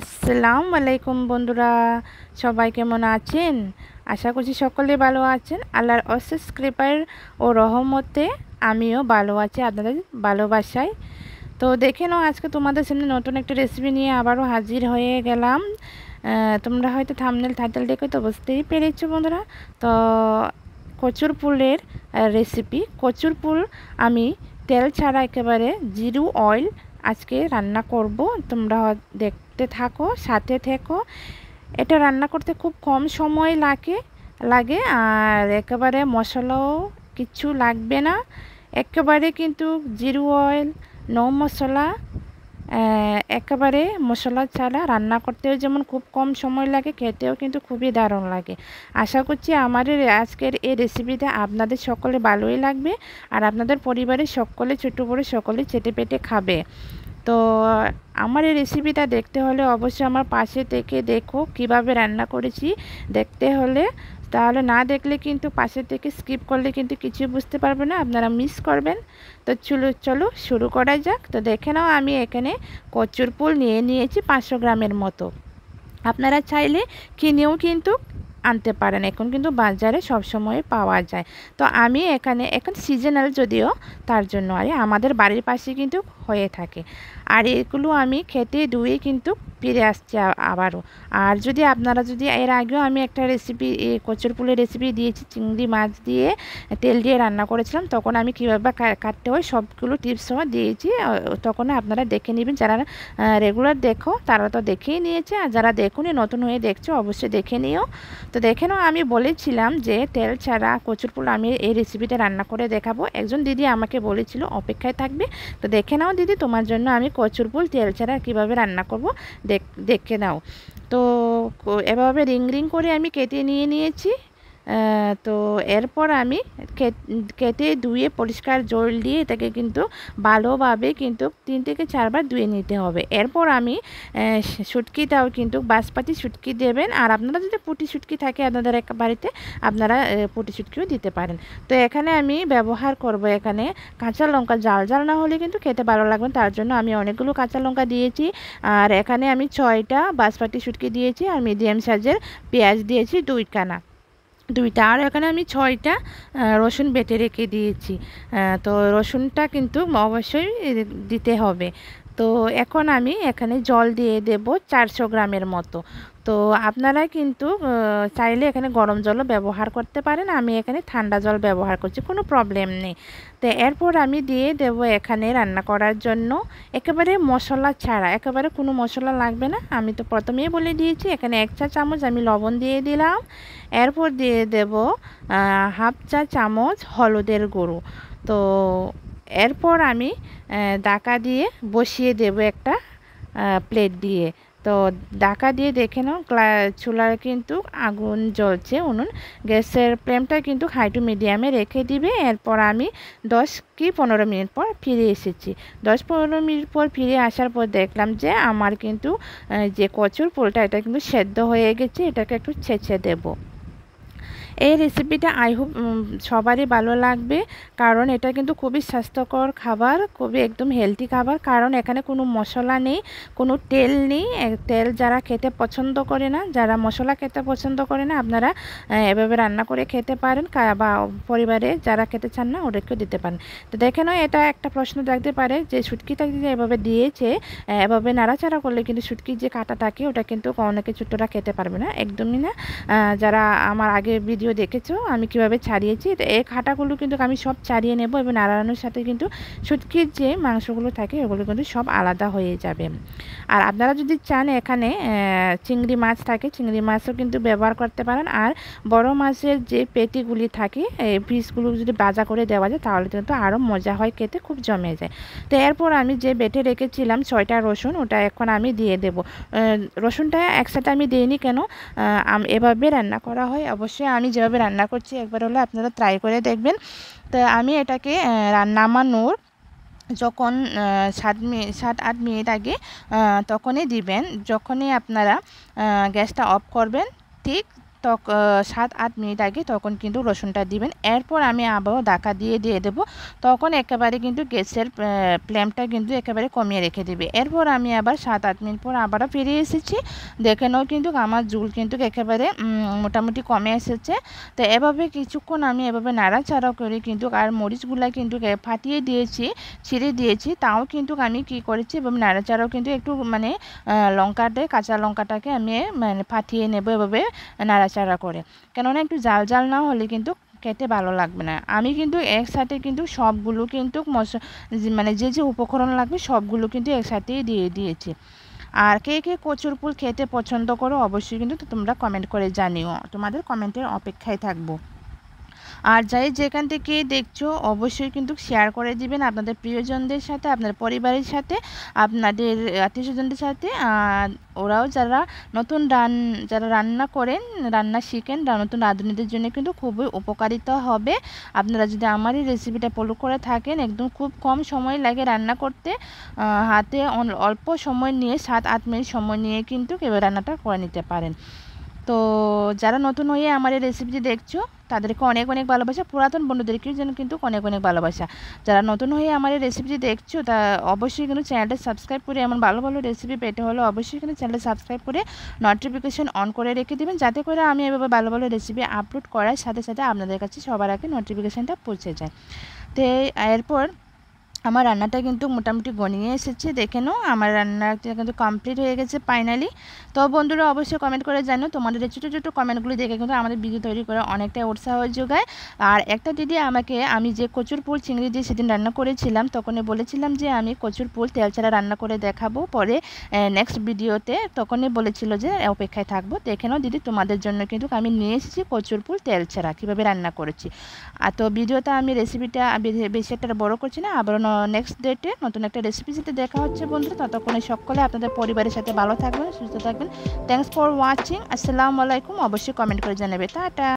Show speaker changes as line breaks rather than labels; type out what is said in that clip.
আসসালামু আলাইকুম বন্ধুরা, সবাই কেমন আছেন? আশা করছি সকলে ভালো আছেন। আল্লাহর অশেষ কৃপায় ও রহমতে আমিও ভালো আছি আপনাদের ভালোবাসায়। তো দেখে নাও, আজকে তোমাদের সামনে নতুন একটা রেসিপি নিয়ে আবারও হাজির হয়ে গেলাম। তোমরা হয়তো থাম্বনেল টাইটেল দেখে তো বুঝতেই পেরেছো বন্ধুরা। তো কচুর ফুলের রেসিপি। কচুর ফুল আমি তেল ছাড়া একেবারে জিরো অয়েল আজকে রান্না করব। তোমরা দেখতে থাকো, সাথে থেকো। এটা রান্না করতে খুব কম সময় লাগে আর একেবারে মশলাও কিছু লাগবে না। একেবারে কিন্তু জিরো অয়েল, নো মশলা, একেবারে মশলা ছাড়া রান্না করতেও যেমন খুব কম সময় লাগে, খেতেও কিন্তু খুবই দারুণ লাগে। আশা করছি আমার আজকের এই রেসিপিটা আপনাদের সকলে ভালোই লাগবে আর আপনাদের পরিবারের সকলে, ছোটো বড়ো সকলে চেটে পেটে খাবে। তো আমার এই রেসিপিটা দেখতে হলে অবশ্যই আমার পাশে থেকে দেখো কিভাবে রান্না করেছি। দেখতে হলে, তাহলে না দেখলে কিন্তু পাশে থেকে স্কিপ করলে কিন্তু কিছু বুঝতে পারবে না, আপনারা মিস করবেন। তো চলো শুরু করা যাক। তো দেখে নাও, আমি এখানে কচুর ফুল নিয়েছি 500 গ্রামের মতো। আপনারা চাইলে কিনেও কিন্তু আনতে পারেন, এখন কিন্তু বাজারে সব সময় পাওয়া যায়। তো আমি এখানে এখন সিজনাল যদিও, তার জন্য আর আমাদের বাড়ির পাশে কিন্তু হয়ে থাকে। আর এগুলো আমি খেতে ধুয়ে কিন্তু ফিরে আসছি আবারও। আর যদি আপনারা এর আগেও আমি একটা রেসিপি, কচুর ফুলের রেসিপি দিয়েছি, চিংড়ি মাছ দিয়ে তেল দিয়ে রান্না করেছিলাম, তখন আমি কীভাবে কাটতে হয় সবগুলো টিপস সহ দিয়েছি। তখন আপনারা দেখে নেবেন, যারা রেগুলার দেখো তারা তো দেখেই নিয়েছে, আর যারা দেখুনি নতুন হয়ে দেখছো অবশ্যই দেখে নিও। তো দেখে নাও, আমি বলেছিলাম যে তেল ছাড়া কচুর ফুল আমি এই রেসিপিটা রান্না করে দেখাবো। একজন দিদি আমাকে বলেছিল অপেক্ষায় থাকবে। তো দেখে নাও দিদি, তোমার জন্য আমি কচুর ফুল তেল ছাড়া কীভাবে রান্না করব দেখে নাও। তো এভাবে রিং রিং করে আমি কেটে নিয়েছি। তো এরপর আমি কেটে ধুয়ে পরিষ্কার জল দিয়ে এটাকে কিন্তু ভালোভাবে কিন্তু 3 থেকে 4 বার ধুয়ে নিতে হবে। এরপর আমি শুটকিটাও কিন্তু বাসপাতি শুটকি দেবেন, আর আপনারা যদি পুঁটি শুটকি থাকে আপনাদের এক বাড়িতে, আপনারা পুঁটি শুটকিও দিতে পারেন। তো এখানে আমি ব্যবহার করব এখানে কাঁচা লঙ্কা। জাল না হলে কিন্তু খেতে ভালো লাগবে, তার জন্য আমি অনেকগুলো কাঁচা লঙ্কা দিয়েছি। আর এখানে আমি 6টা বাসপাতি শুটকি দিয়েছি, আর মিডিয়াম সাইজের পেঁয়াজ দিয়েছি 2টা। আর এখানে আমি 6টা রসুন বেটে রেখে দিয়েছি। তো রসুনটা কিন্তু অবশ্যই দিতে হবে। তো এখন আমি এখানে জল দিয়ে দেব 400 গ্রামের মতো। তো আপনারা কিন্তু চাইলে এখানে গরম জলও ব্যবহার করতে পারেন, আমি এখানে ঠান্ডা জল ব্যবহার করছি, কোনো প্রবলেম নেই। তো এরপর আমি দিয়ে দেব এখানে রান্না করার জন্য একেবারে মশলা ছাড়া, একেবারে কোনো মশলা লাগবে না। আমি তো প্রথমেই বলে দিয়েছি, এখানে 1 চা চামচ আমি লবণ দিয়ে দিলাম। এরপর দিয়ে দেব হাফ চা চামচ হলুদের গুঁড়ো। তো এরপর আমি ঢাকা দিয়ে বসিয়ে দেব একটা প্লেট দিয়ে। তো ঢাকা দিয়ে দেখে নাও, চুলার কিন্তু আগুন জ্বলছে, উনুন গ্যাসের ফ্লেমটা কিন্তু হাই টু মিডিয়ামে রেখে দিবে। এরপর আমি 10 কি 15 মিনিট পর ফিরে এসেছি। 10-15 মিনিট পর ফিরে আসার পর দেখলাম যে আমার কিন্তু যে কচুর ফুলটা এটা কিন্তু সেদ্ধ হয়ে গেছে। এটাকে একটু ছেঁচে দেব। এই রেসিপিটা আই হোপ সবারই ভালো লাগবে, কারণ এটা কিন্তু খুবই স্বাস্থ্যকর খাবার, খুবই একদম হেলদি খাবার। কারণ এখানে কোনো মশলা নেই, কোনো তেল নেই। তেল যারা খেতে পছন্দ করে না, যারা মশলা খেতে পছন্দ করে না, আপনারা এভাবে রান্না করে খেতে পারেন, বা পরিবারে যারা খেতে চান না ওদেরকেও দিতে পারেন। তো দেখে নাও, এটা একটা প্রশ্ন থাকতে পারে যে শুটকিটা যে এভাবে দিয়েছে, এভাবে নাড়াচাড়া করলে কিন্তু শুটকির যে কাঁটা থাকে ওটা কিন্তু অনেকে ছোটরা খেতে পারবে না, একদমই না। যারা আমার আগে ভিডিও দেখেছো আমি কিভাবে ছাড়িয়েছি, তো এই কাঁটাগুলো কিন্তু আমি সব ছাড়িয়ে নেব, এবং নাড়ানোর সাথে কিন্তু শুটকির যে মাংসগুলো থাকে ওগুলো কিন্তু সব আলাদা হয়ে যাবে। আর আপনারা যদি চান এখানে চিংড়ি মাছ থাকে, চিংড়ি মাছও কিন্তু ব্যবহার করতে পারেন। আর বড় মাছের যে পেটিগুলি থাকে, এই পিসগুলো যদি ভাজা করে দেওয়া যায় তাহলে কিন্তু আরও মজা হয়, খেতে খুব জমে যায়। তো এরপর আমি যে বেটে রেখেছিলাম 6টা রসুন, ওটা এখন আমি দিয়ে দেব। রসুনটা একসাথে আমি দিইনি, কেন এভাবে রান্না করা হয়। অবশ্যই আমি যেভাবে রান্না করছি একবার হলে আপনারা ট্রাই করে দেখবেন। তো আমি এটাকে নামানোর যখন 7-8 মিনিট আগে তখনই দিবেন, যখনই আপনারা গ্যাসটা অফ করবেন, ঠিক তখন 7-8 মিনিট আগে তখন কিন্তু রসুনটা দিবেন। এরপর আমি আবারও ঢাকা দিয়ে দেব। তখন একেবারে কিন্তু গ্যাসের ফ্লেমটা কিন্তু একেবারে কমিয়ে রেখে দেবে। এরপর আমি আবার 7-8 মিনিট পর আবারও ফিরে এসেছি। দেখে নাও কিন্তু আমার ঝোল কিন্তু একেবারে মোটামুটি কমে এসেছে। তো এভাবে কিছুক্ষণ আমি এভাবে নাড়াচাড়া করে কিন্তু আর মরিচগুলা কিন্তু ফাটিয়ে দিয়েছি, ছিঁড়ে দিয়েছি। তাও কিন্তু আমি কি করেছি এভাবে নাড়াচাড়াও কিন্তু একটু মানে কাঁচা লঙ্কাটাকে আমি মানে ফাটিয়ে নেব এভাবে নাড়াচাড়া করে, কেননা একটু জাল জাল না হলে কিন্তু খেতে ভালো লাগবে না। আমি কিন্তু একসাথে কিন্তু সবগুলো কিন্তু মানে যে উপকরণ লাগবে সবগুলো কিন্তু একসাথেই দিয়ে দিয়েছি। আর কে কে কচুর ফুল খেতে পছন্দ করো অবশ্যই কিন্তু তোমরা কমেন্ট করে জানিও, তোমাদের কমেন্টের অপেক্ষায় থাকবো। আর যাই যেখান থেকে দেখছো অবশ্যই কিন্তু শেয়ার করে দিবেন আপনাদের প্রিয়জনদের সাথে, আপনার পরিবারের সাথে, আপনাদের আত্মীয়স্বজনদের সাথে। ওরাও যারা রান্না করেন, রান্না শিখেন, নতুন রাঁধুনিদের জন্য কিন্তু খুবই উপকারিতা হবে। আপনারা যদি আমার এই রেসিপিটা ফলো করে থাকেন, একদম খুব কম সময় লাগে রান্না করতে, হাতে অল্প সময় নিয়ে 7-8 মিনিট সময় নিয়ে কিন্তু রান্নাটা করে নিতে পারেন। তো যারা নতুন হয়ে আমার এই রেসিপিটি দেখছো তাদেরকে অনেক অনেক ভালোবাসা, পুরাতন বন্ধুদেরকেও যেন কিন্তু অনেক অনেক ভালোবাসা। যারা নতুন হয়ে আমার এই রেসিপিটি দেখছো তা অবশ্যই কিন্তু চ্যানেলটা সাবস্ক্রাইব করে এমন ভালো ভালো রেসিপি পেতে হলে অবশ্যই কিন্তু চ্যানেলটা সাবস্ক্রাইব করে নোটিফিকেশন অন করে রেখে দেবেন, যাতে করে আমি এভাবে ভালো ভালো রেসিপি আপলোড করার সাথে সাথে আপনাদের কাছে সবার আগে নোটিফিকেশানটা পৌঁছে যায়। তো এরপর আমার রান্নাটা কিন্তু মোটামুটি গনিয়ে এসেছে, দেখে নাও আমার রান্নাটা কিন্তু কমপ্লিট হয়ে গেছে ফাইনালি। তো বন্ধুরা অবশ্যই কমেন্ট করে জানো, তোমাদের এই ছোটো ছোটো কমেন্টগুলি দেখে কিন্তু আমাদের ভিডিও তৈরি করে অনেকটা উৎসাহ যোগায়। আর একটা দিদি আমাকে, আমি যে কচুর ফুল চিংড়ি দিয়ে সেদিন রান্না করেছিলাম তখনই বলেছিলাম যে আমি কচুর ফুল তেল ছাড়া রান্না করে দেখাবো পরে নেক্সট ভিডিওতে, তখনই বলেছিল যে অপেক্ষায় থাকবো। দেখে নাও দিদি তোমাদের জন্য কিন্তু আমি নিয়ে এসেছি কচুর ফুল তেল ছাড়া কীভাবে রান্না করেছি। আর তো ভিডিওটা আমি রেসিপিটা বেশি একটা বড় করছি না, আবার নেক্সট ডেটে নতুন একটা রেসিপির সাথে দেখা হচ্ছে বন্ধুরা। ততক্ষণে সকলে আপনাদের পরিবারের সাথে ভালো থাকবেন, সুস্থ থাকবেন। Thanks for watching. আসসালামু আলাইকুম। অবশ্যই কমেন্ট করে জানাবে। টাটা।